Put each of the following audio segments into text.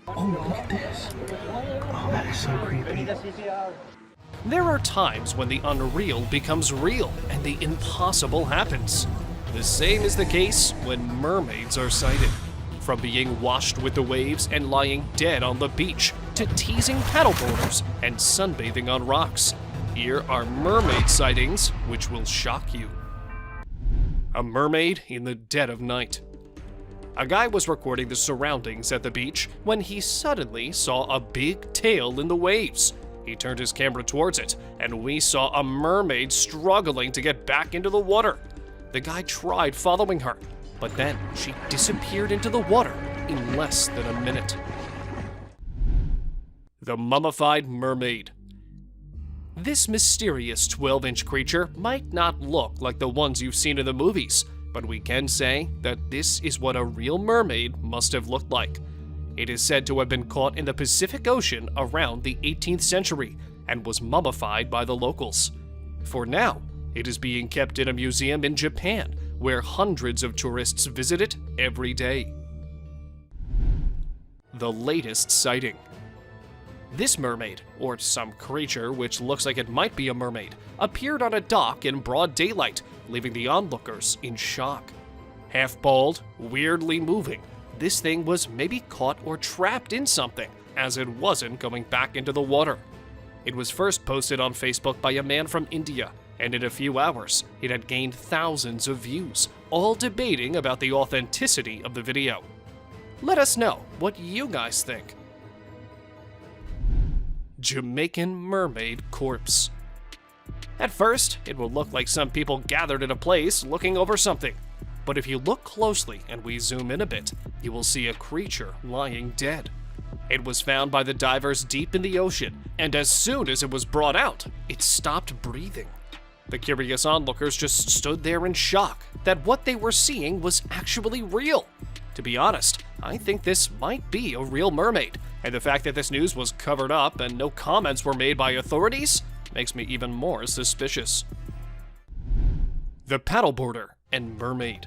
Oh, look at this. Oh, that is so creepy. There are times when the unreal becomes real and the impossible happens. The same is the case when mermaids are sighted. From being washed with the waves and lying dead on the beach to teasing paddleboarders and sunbathing on rocks, here are mermaid sightings which will shock you. A mermaid in the dead of night. A guy was recording the surroundings at the beach when he suddenly saw a big tail in the waves. He turned his camera towards it, and we saw a mermaid struggling to get back into the water. The guy tried following her, but then she disappeared into the water in less than a minute. The mummified mermaid. This mysterious 12-inch creature might not look like the ones you've seen in the movies, but we can say that this is what a real mermaid must have looked like. It is said to have been caught in the Pacific Ocean around the 18th century and was mummified by the locals. For now, it is being kept in a museum in Japan, where hundreds of tourists visit it every day. The latest sighting. This mermaid, or some creature which looks like it might be a mermaid, appeared on a dock in broad daylight, leaving the onlookers in shock. Half bald, weirdly moving, this thing was maybe caught or trapped in something, as it wasn't going back into the water. It was first posted on Facebook by a man from India, and in a few hours, it had gained thousands of views, all debating about the authenticity of the video. Let us know what you guys think. Jamaican mermaid corpse. At first, it will look like some people gathered in a place looking over something. But if you look closely and we zoom in a bit, you will see a creature lying dead. It was found by the divers deep in the ocean, and as soon as it was brought out, it stopped breathing. The curious onlookers just stood there in shock that what they were seeing was actually real. To be honest, I think this might be a real mermaid, and the fact that this news was covered up and no comments were made by authorities makes me even more suspicious. The paddleboarder and mermaid.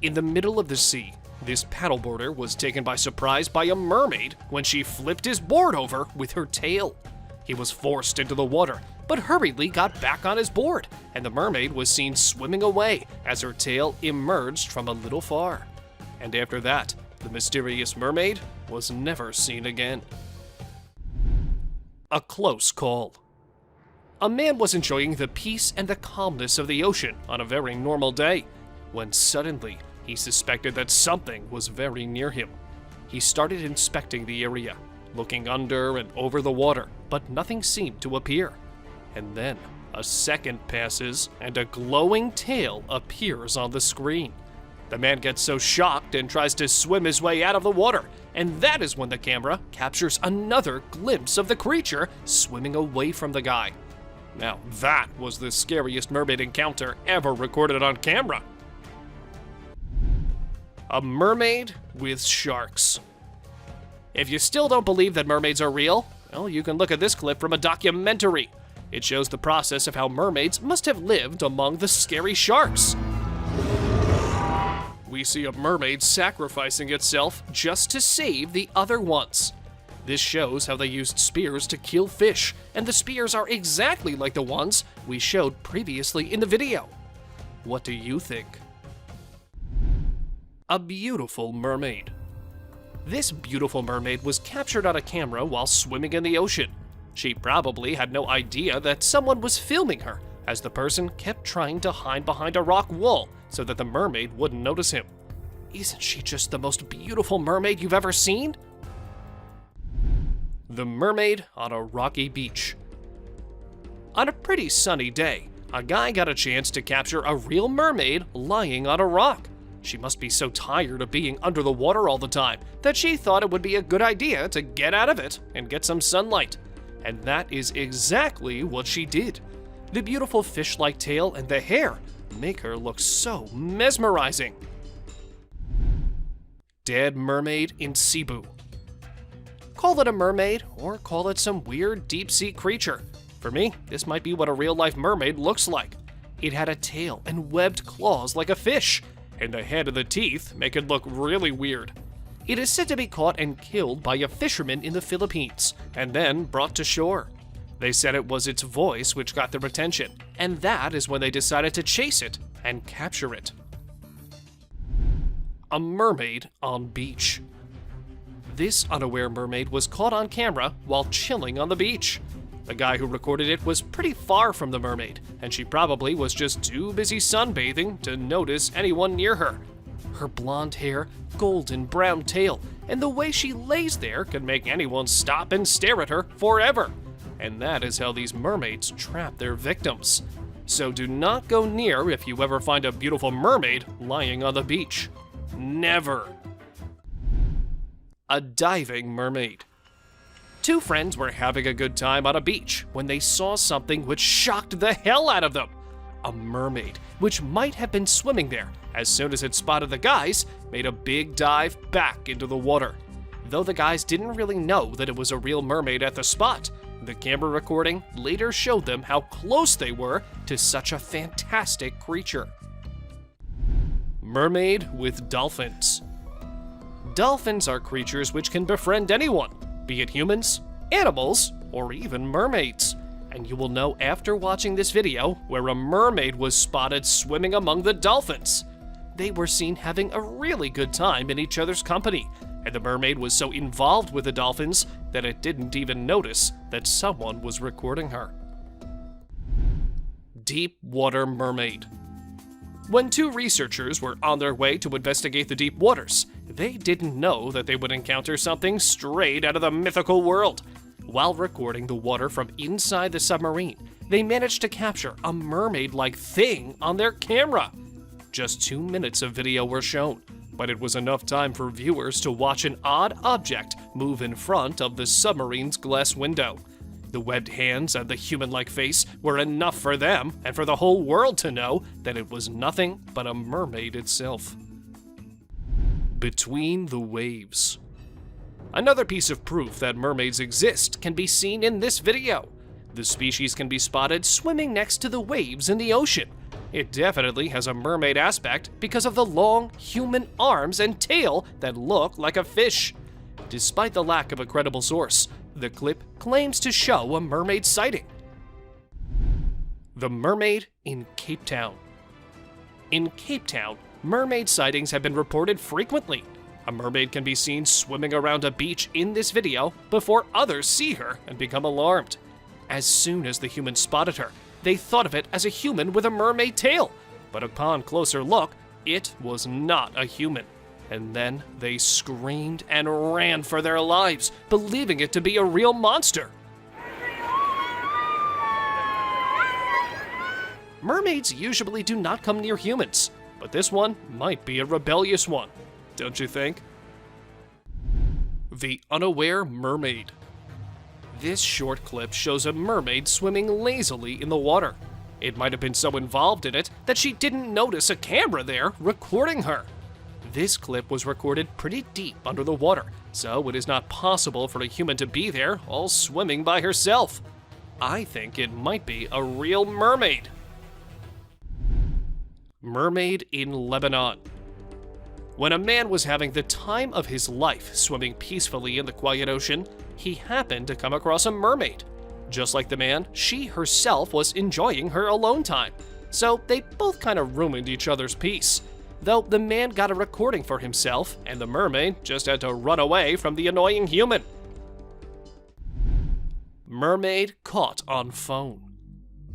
In the middle of the sea, this paddleboarder was taken by surprise by a mermaid when she flipped his board over with her tail. He was forced into the water, but hurriedly got back on his board, and the mermaid was seen swimming away as her tail emerged from a little far. And after that, the mysterious mermaid was never seen again. A close call. A man was enjoying the peace and the calmness of the ocean on a very normal day, when suddenly he suspected that something was very near him. He started inspecting the area, looking under and over the water, but nothing seemed to appear. And then a second passes and a glowing tail appears on the screen. The man gets so shocked and tries to swim his way out of the water, and that is when the camera captures another glimpse of the creature swimming away from the guy. Now that was the scariest mermaid encounter ever recorded on camera. A mermaid with sharks. If you still don't believe that mermaids are real, well, you can look at this clip from a documentary. It shows the process of how mermaids must have lived among the scary sharks. We see a mermaid sacrificing itself just to save the other ones. This shows how they used spears to kill fish, and the spears are exactly like the ones we showed previously in the video. What do you think? A beautiful mermaid. This beautiful mermaid was captured on a camera while swimming in the ocean. She probably had no idea that someone was filming her, as the person kept trying to hide behind a rock wall so that the mermaid wouldn't notice him. Isn't she just the most beautiful mermaid you've ever seen? The mermaid on a rocky beach. On a pretty sunny day, a guy got a chance to capture a real mermaid lying on a rock. She must be so tired of being under the water all the time that she thought it would be a good idea to get out of it and get some sunlight. And that is exactly what she did. The beautiful fish-like tail and the hair make her look so mesmerizing. Dead mermaid in Cebu. Call it a mermaid, or call it some weird deep-sea creature. For me, this might be what a real-life mermaid looks like. It had a tail and webbed claws like a fish, and the head and the teeth make it look really weird. It is said to be caught and killed by a fisherman in the Philippines, and then brought to shore. They said it was its voice which got their attention, and that is when they decided to chase it and capture it. A mermaid on beach. This unaware mermaid was caught on camera while chilling on the beach. The guy who recorded it was pretty far from the mermaid, and she probably was just too busy sunbathing to notice anyone near her. Her blonde hair, golden brown tail, and the way she lays there can make anyone stop and stare at her forever. And that is how these mermaids trap their victims. So do not go near if you ever find a beautiful mermaid lying on the beach. Never. A diving mermaid. Two friends were having a good time on a beach when they saw something which shocked the hell out of them. A mermaid, which might have been swimming there, as soon as it spotted the guys, made a big dive back into the water. Though the guys didn't really know that it was a real mermaid at the spot, the camera recording later showed them how close they were to such a fantastic creature. Mermaid with dolphins. Dolphins are creatures which can befriend anyone, be it humans, animals, or even mermaids. And you will know after watching this video where a mermaid was spotted swimming among the dolphins. They were seen having a really good time in each other's company, and the mermaid was so involved with the dolphins that it didn't even notice that someone was recording her. Deep water mermaid. When two researchers were on their way to investigate the deep waters, they didn't know that they would encounter something straight out of the mythical world. While recording the water from inside the submarine, they managed to capture a mermaid-like thing on their camera. Just 2 minutes of video were shown, but it was enough time for viewers to watch an odd object move in front of the submarine's glass window. The webbed hands and the human-like face were enough for them and for the whole world to know that it was nothing but a mermaid itself. Between the waves. Another piece of proof that mermaids exist can be seen in this video. The species can be spotted swimming next to the waves in the ocean. It definitely has a mermaid aspect because of the long human arms and tail that look like a fish. Despite the lack of a credible source, the clip claims to show a mermaid sighting. The mermaid in Cape Town. In Cape Town, mermaid sightings have been reported frequently. A mermaid can be seen swimming around a beach in this video before others see her and become alarmed. As soon as the humans spotted her, they thought of it as a human with a mermaid tail, but upon closer look, it was not a human. And then they screamed and ran for their lives, believing it to be a real monster. Mermaids usually do not come near humans, but this one might be a rebellious one, don't you think? The unaware mermaid. This short clip shows a mermaid swimming lazily in the water. It might have been so involved in it that she didn't notice a camera there recording her. This clip was recorded pretty deep under the water, so it is not possible for a human to be there all swimming by herself. I think it might be a real mermaid. Mermaid in Lebanon. When a man was having the time of his life swimming peacefully in the quiet ocean, he happened to come across a mermaid. Just like the man, she herself was enjoying her alone time, so they both kind of ruined each other's peace. Though the man got a recording for himself, and the mermaid just had to run away from the annoying human. Mermaid caught on phone.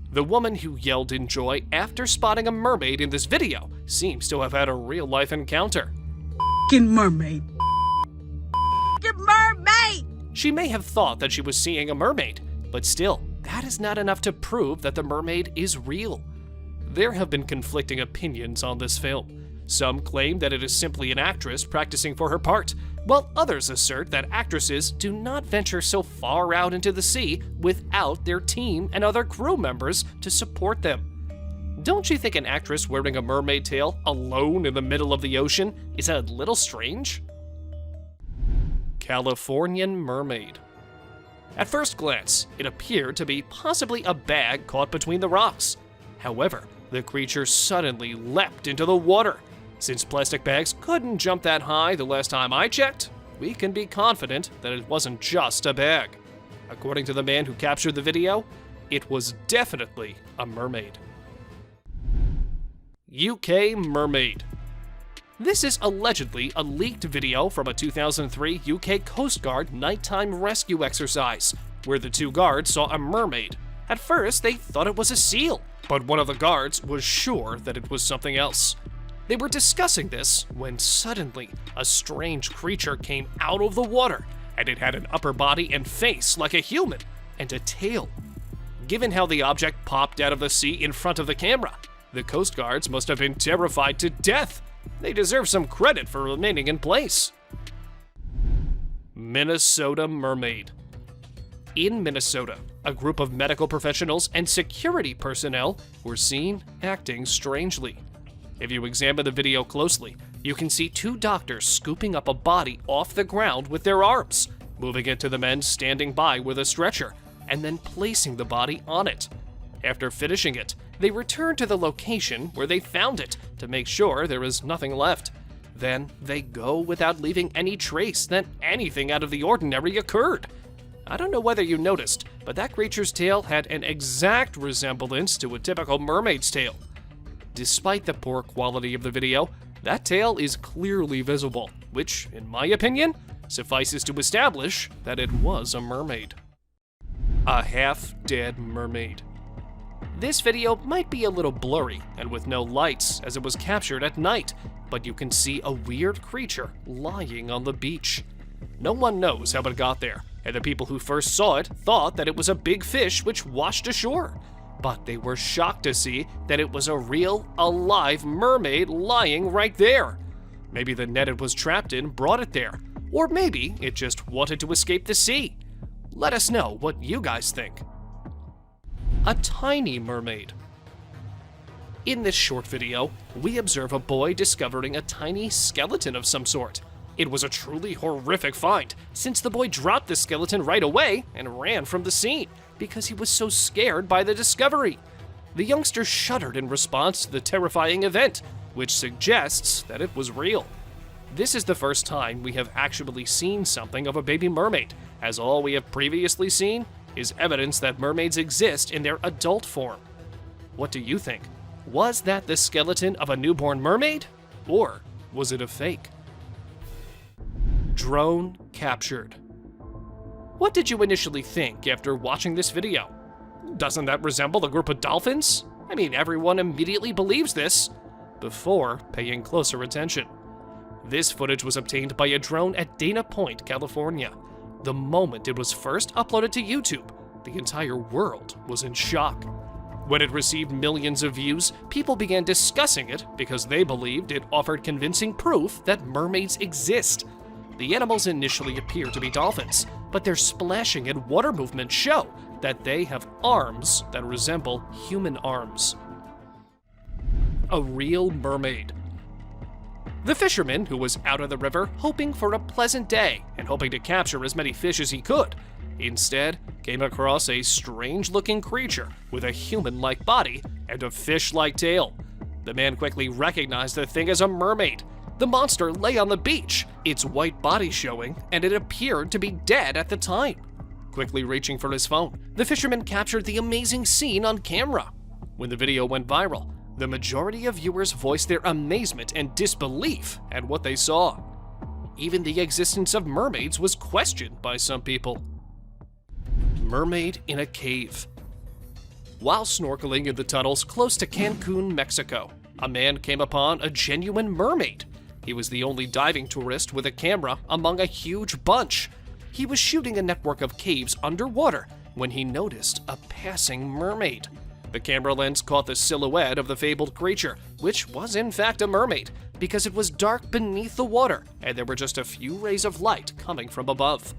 The woman who yelled in joy after spotting a mermaid in this video seems to have had a real-life encounter. F***ing mermaid. F***ing mermaid! She may have thought that she was seeing a mermaid, but still, that is not enough to prove that the mermaid is real. There have been conflicting opinions on this film. Some claim that it is simply an actress practicing for her part, while others assert that actresses do not venture so far out into the sea without their team and other crew members to support them. Don't you think an actress wearing a mermaid tail alone in the middle of the ocean is a little strange? Californian mermaid. At first glance, it appeared to be possibly a bag caught between the rocks. However, the creature suddenly leapt into the water. Since plastic bags couldn't jump that high the last time I checked, we can be confident that it wasn't just a bag. According to the man who captured the video, it was definitely a mermaid. UK Mermaid. This is allegedly a leaked video from a 2003 UK Coast Guard nighttime rescue exercise, where the two guards saw a mermaid. At first, they thought it was a seal, but one of the guards was sure that it was something else. They were discussing this when suddenly a strange creature came out of the water, and it had an upper body and face like a human, and a tail. Given how the object popped out of the sea in front of the camera, the Coast Guards must have been terrified to death. They deserve some credit for remaining in place. Minnesota Mermaid. In Minnesota, a group of medical professionals and security personnel were seen acting strangely. If you examine the video closely, you can see two doctors scooping up a body off the ground with their arms, moving it to the men standing by with a stretcher, and then placing the body on it. After finishing it, they returned to the location where they found it to make sure there is nothing left. Then they go without leaving any trace that anything out of the ordinary occurred. I don't know whether you noticed, but that creature's tail had an exact resemblance to a typical mermaid's tail. Despite the poor quality of the video, that tail is clearly visible, which, in my opinion, suffices to establish that it was a mermaid. A half-dead mermaid. This video might be a little blurry and with no lights as it was captured at night, but you can see a weird creature lying on the beach. No one knows how it got there, and the people who first saw it thought that it was a big fish which washed ashore. But they were shocked to see that it was a real, alive mermaid lying right there. Maybe the net it was trapped in brought it there, or maybe it just wanted to escape the sea. Let us know what you guys think. A tiny mermaid. In this short video, we observe a boy discovering a tiny skeleton of some sort. It was a truly horrific find, since the boy dropped the skeleton right away and ran from the scene because he was so scared by the discovery. The youngster shuddered in response to the terrifying event, which suggests that it was real. This is the first time we have actually seen something of a baby mermaid, as all we have previously seen is evidence that mermaids exist in their adult form. What do you think? Was that the skeleton of a newborn mermaid? Or was it a fake? Drone captured. What did you initially think after watching this video? Doesn't that resemble a group of dolphins? I mean, everyone immediately believes this before paying closer attention. This footage was obtained by a drone at Dana Point, California. The moment it was first uploaded to YouTube, the entire world was in shock. When it received millions of views, people began discussing it because they believed it offered convincing proof that mermaids exist. The animals initially appear to be dolphins, but their splashing and water movements show that they have arms that resemble human arms. A real mermaid. The fisherman, who was out on the river hoping for a pleasant day and hoping to capture as many fish as he could, instead came across a strange-looking creature with a human-like body and a fish-like tail. The man quickly recognized the thing as a mermaid. The monster lay on the beach, its white body showing, and it appeared to be dead at the time. Quickly reaching for his phone, the fisherman captured the amazing scene on camera. When the video went viral, the majority of viewers voiced their amazement and disbelief at what they saw. Even the existence of mermaids was questioned by some people. Mermaid in a cave. While snorkeling in the tunnels close to Cancun, Mexico, a man came upon a genuine mermaid. He was the only diving tourist with a camera among a huge bunch. He was shooting a network of caves underwater when he noticed a passing mermaid. The camera lens caught the silhouette of the fabled creature, which was in fact a mermaid, because it was dark beneath the water and there were just a few rays of light coming from above.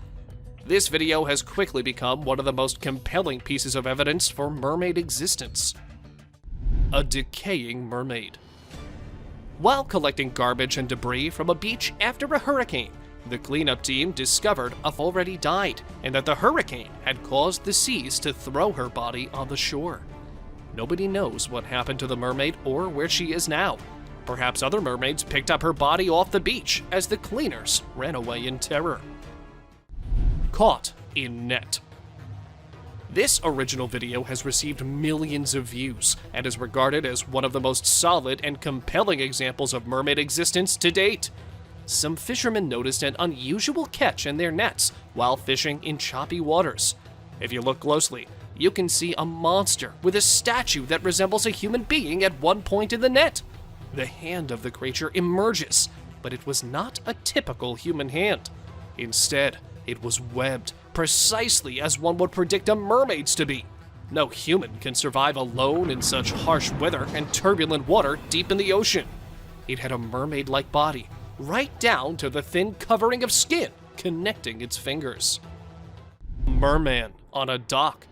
This video has quickly become one of the most compelling pieces of evidence for mermaid existence. A decaying mermaid. While collecting garbage and debris from a beach after a hurricane, the cleanup team discovered a already died and that the hurricane had caused the seas to throw her body on the shore. Nobody knows what happened to the mermaid or where she is now, Perhaps other mermaids picked up her body off the beach as the cleaners ran away in terror. Caught in net. This original video has received millions of views and is regarded as one of the most solid and compelling examples of mermaid existence to date. Some fishermen noticed an unusual catch in their nets while fishing in choppy waters. If you look closely, you can see a monster with a statue that resembles a human being at one point in the net. The hand of the creature emerges, but it was not a typical human hand. Instead, it was webbed, precisely as one would predict a mermaid's to be. No human can survive alone in such harsh weather and turbulent water deep in the ocean. It had a mermaid-like body, right down to the thin covering of skin connecting its fingers. Merman on a dock.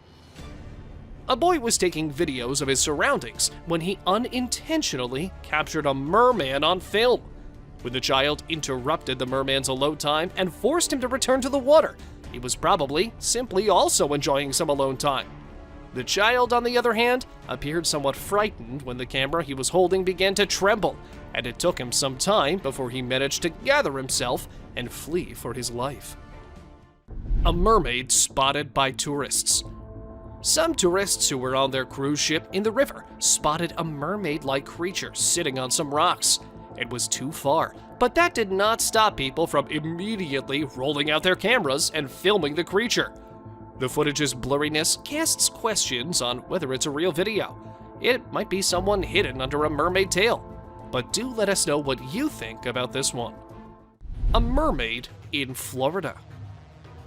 A boy was taking videos of his surroundings when he unintentionally captured a merman on film. When the child interrupted the merman's alone time and forced him to return to the water, he was probably simply also enjoying some alone time. The child, on the other hand, appeared somewhat frightened when the camera he was holding began to tremble, and it took him some time before he managed to gather himself and flee for his life. A mermaid spotted by tourists. Some tourists who were on their cruise ship in the river spotted a mermaid-like creature sitting on some rocks. It was too far, but that did not stop people from immediately rolling out their cameras and filming the creature. The footage's blurriness casts questions on whether it's a real video. It might be someone hidden under a mermaid tail. But do let us know what you think about this one. A mermaid in Florida.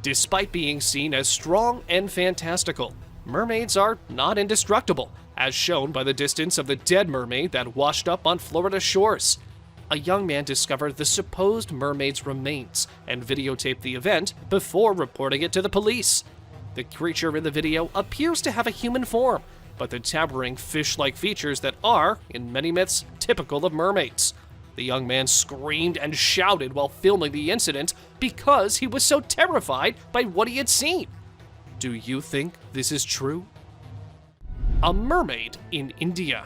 Despite being seen as strong and fantastical, mermaids are not indestructible, as shown by the distance of the dead mermaid that washed up on Florida shores. A young man discovered the supposed mermaid's remains and videotaped the event before reporting it to the police. The creature in the video appears to have a human form, but the towering fish-like features that are, in many myths, typical of mermaids. The young man screamed and shouted while filming the incident because he was so terrified by what he had seen. Do you think this is true? A mermaid in India.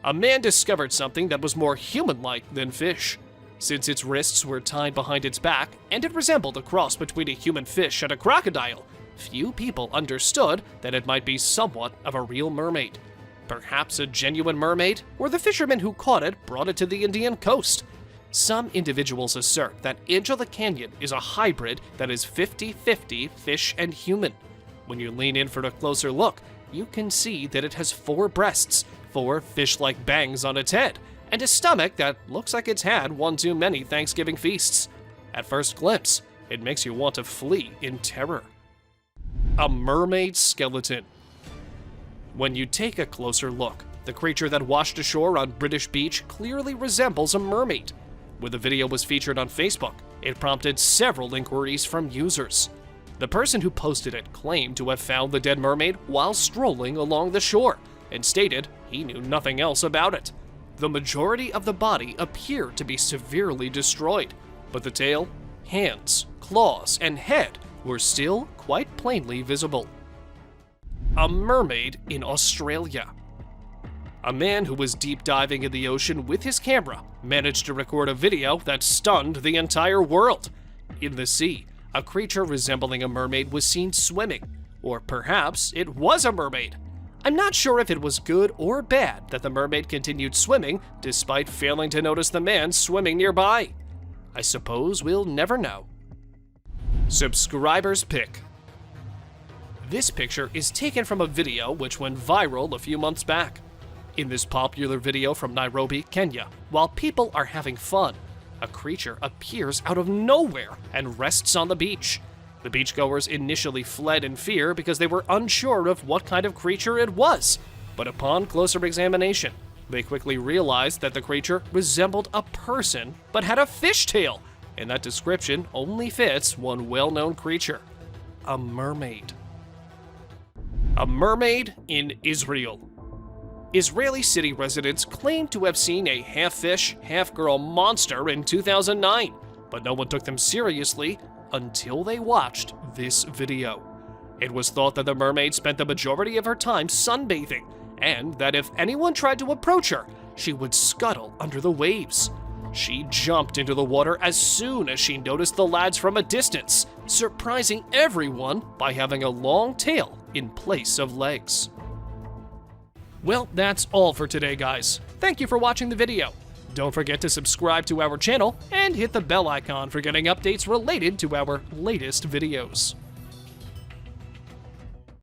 A man discovered something that was more human-like than fish. Since its wrists were tied behind its back and it resembled a cross between a human fish and a crocodile, few people understood that it might be somewhat of a real mermaid. Perhaps a genuine mermaid, or the fisherman who caught it brought it to the Indian coast. Some individuals assert that Edge of the Canyon is a hybrid that is 50-50 fish and human. When you lean in for a closer look, you can see that it has 4 breasts, 4 fish-like bangs on its head, and a stomach that looks like it's had one too many Thanksgiving feasts. At first glimpse, it makes you want to flee in terror. A mermaid skeleton. When you take a closer look, the creature that washed ashore on British Beach clearly resembles a mermaid. When the video was featured on Facebook, it prompted several inquiries from users. The person who posted it claimed to have found the dead mermaid while strolling along the shore, and stated he knew nothing else about it. The majority of the body appeared to be severely destroyed, but the tail, hands, claws, and head were still quite plainly visible. A mermaid in Australia. A man who was deep diving in the ocean with his camera managed to record a video that stunned the entire world. In the sea, a creature resembling a mermaid was seen swimming, or perhaps it was a mermaid. I'm not sure if it was good or bad that the mermaid continued swimming despite failing to notice the man swimming nearby. I suppose we'll never know. Subscriber's pick. This picture is taken from a video which went viral a few months back. In this popular video from Nairobi, Kenya, while people are having fun, a creature appears out of nowhere and rests on the beach. The beachgoers initially fled in fear because they were unsure of what kind of creature it was, but upon closer examination, they quickly realized that the creature resembled a person but had a fishtail, and that description only fits one well-known creature: a mermaid. A mermaid in Israel. Israeli city residents claim to have seen a half-fish, half-girl monster in 2009, but no one took them seriously until they watched this video. It was thought that the mermaid spent the majority of her time sunbathing, and that if anyone tried to approach her, she would scuttle under the waves. She jumped into the water as soon as she noticed the lads from a distance, surprising everyone by having a long tail in place of legs. Well, that's all for today, guys. Thank you for watching the video. Don't forget to subscribe to our channel and hit the bell icon for getting updates related to our latest videos.